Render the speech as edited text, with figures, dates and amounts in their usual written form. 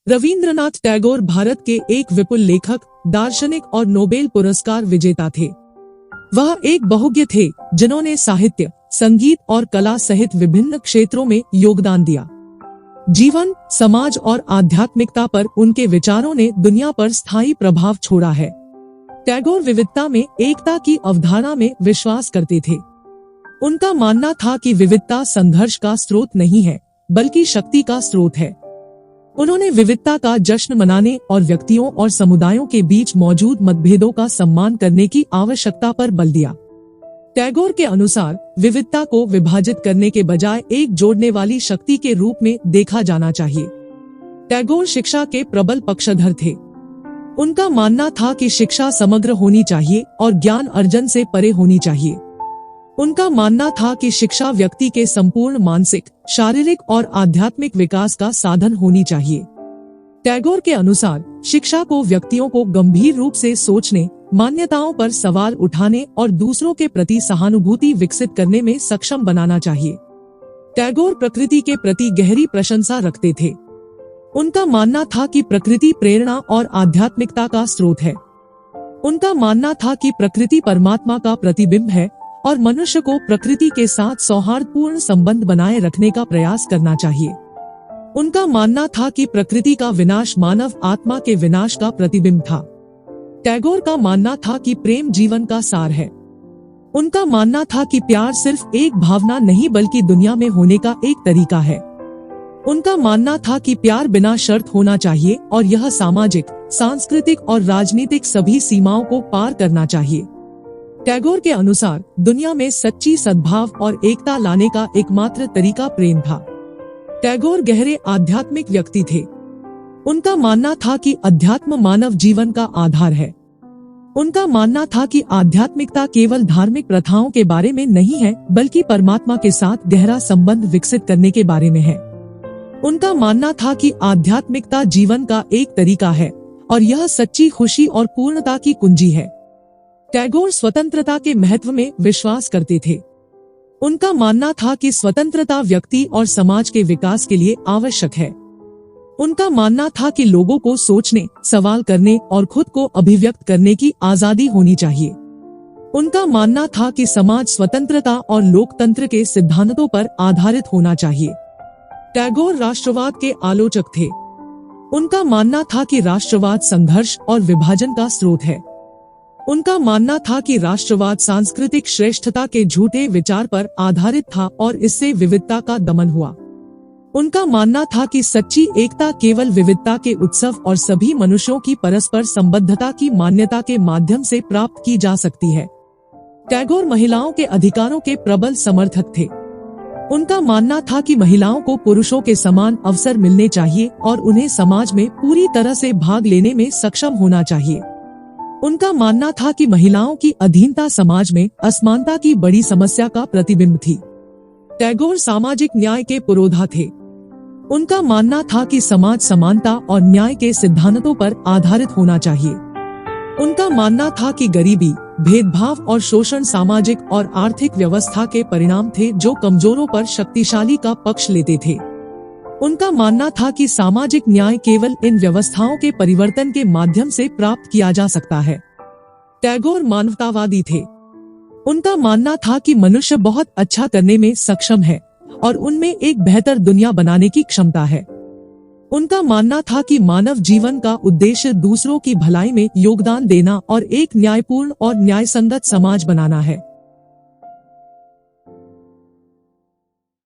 रवींद्रनाथ टैगोर भारत के एक विपुल लेखक, दार्शनिक और नोबेल पुरस्कार विजेता थे। वह एक बहुज्ञ थे जिन्होंने साहित्य, संगीत और कला सहित विभिन्न क्षेत्रों में योगदान दिया। जीवन, समाज और आध्यात्मिकता पर उनके विचारों ने दुनिया पर स्थायी प्रभाव छोड़ा है। टैगोर विविधता में एकता की अवधारणा में विश्वास करते थे। उनका मानना था कि विविधता संघर्ष का स्रोत नहीं है, बल्कि शक्ति का स्रोत है। उन्होंने विविधता का जश्न मनाने और व्यक्तियों और समुदायों के बीच मौजूद मतभेदों का सम्मान करने की आवश्यकता पर बल दिया। टैगोर के अनुसार विविधता को विभाजित करने के बजाय एक जोड़ने वाली शक्ति के रूप में देखा जाना चाहिए। टैगोर शिक्षा के प्रबल पक्षधर थे। उनका मानना था कि शिक्षा समग्र होनी चाहिए और ज्ञान अर्जन से परे होनी चाहिए। उनका मानना था कि शिक्षा व्यक्ति के संपूर्ण मानसिक, शारीरिक और आध्यात्मिक विकास का साधन होनी चाहिए। टैगोर के अनुसार शिक्षा को व्यक्तियों को गंभीर रूप से सोचने, मान्यताओं पर सवाल उठाने और दूसरों के प्रति सहानुभूति विकसित करने में सक्षम बनाना चाहिए। टैगोर प्रकृति के प्रति गहरी प्रशंसा रखते थे। उनका मानना था कि प्रकृति प्रेरणा और आध्यात्मिकता का स्रोत है। उनका मानना था कि प्रकृति परमात्मा का प्रतिबिंब है और मनुष्य को प्रकृति के साथ सौहार्दपूर्ण संबंध बनाए रखने का प्रयास करना चाहिए। उनका मानना था कि प्रकृति का विनाश मानव आत्मा के विनाश का प्रतिबिंब था। टैगोर का मानना था कि प्रेम जीवन का सार है। उनका मानना था कि प्यार सिर्फ एक भावना नहीं बल्कि दुनिया में होने का एक तरीका है। उनका मानना था कि प्यार बिना शर्त होना चाहिए और यह सामाजिक, सांस्कृतिक और राजनीतिक सभी सीमाओं को पार करना चाहिए। टैगोर के अनुसार दुनिया में सच्ची सद्भाव और एकता लाने का एकमात्र तरीका प्रेम था। टैगोर गहरे आध्यात्मिक व्यक्ति थे। उनका मानना था कि अध्यात्म मानव जीवन का आधार है। उनका मानना था कि आध्यात्मिकता केवल धार्मिक प्रथाओं के बारे में नहीं है, बल्कि परमात्मा के साथ गहरा संबंध विकसित करने के बारे में है। उनका मानना था कि आध्यात्मिकता जीवन का एक तरीका है और यह सच्ची खुशी और पूर्णता की कुंजी है। टैगोर स्वतंत्रता के महत्व में विश्वास करते थे। उनका मानना था कि स्वतंत्रता व्यक्ति और समाज के विकास के लिए आवश्यक है। उनका मानना था कि लोगों को सोचने, सवाल करने और खुद को अभिव्यक्त करने की आजादी होनी चाहिए। उनका मानना था कि समाज स्वतंत्रता और लोकतंत्र के सिद्धांतों पर आधारित होना चाहिए। टैगोर राष्ट्रवाद के आलोचक थे। उनका मानना था कि राष्ट्रवाद संघर्ष और विभाजन का स्रोत है। उनका मानना था कि राष्ट्रवाद सांस्कृतिक श्रेष्ठता के झूठे विचार पर आधारित था और इससे विविधता का दमन हुआ। उनका मानना था कि सच्ची एकता केवल विविधता के उत्सव और सभी मनुष्यों की परस्पर संबद्धता की मान्यता के माध्यम से प्राप्त की जा सकती है। टैगोर महिलाओं के अधिकारों के प्रबल समर्थक थे। उनका मानना था कि महिलाओं को पुरुषों के समान अवसर मिलने चाहिए और उन्हें समाज में पूरी तरह से भाग लेने में सक्षम होना चाहिए। उनका मानना था कि महिलाओं की अधीनता समाज में असमानता की बड़ी समस्या का प्रतिबिंब थी। टैगोर सामाजिक न्याय के पुरोधा थे। उनका मानना था कि समाज समानता और न्याय के सिद्धांतों पर आधारित होना चाहिए। उनका मानना था कि गरीबी, भेदभाव और शोषण सामाजिक और आर्थिक व्यवस्था के परिणाम थे जो कमजोरों पर शक्तिशाली का पक्ष लेते थे। उनका मानना था कि सामाजिक न्याय केवल इन व्यवस्थाओं के परिवर्तन के माध्यम से प्राप्त किया जा सकता है। टैगोर मानवतावादी थे। उनका मानना था कि मनुष्य बहुत अच्छा करने में सक्षम है और उनमें एक बेहतर दुनिया बनाने की क्षमता है। उनका मानना था कि मानव जीवन का उद्देश्य दूसरों की भलाई में योगदान देना और एक न्यायपूर्ण और न्यायसंगत समाज बनाना है।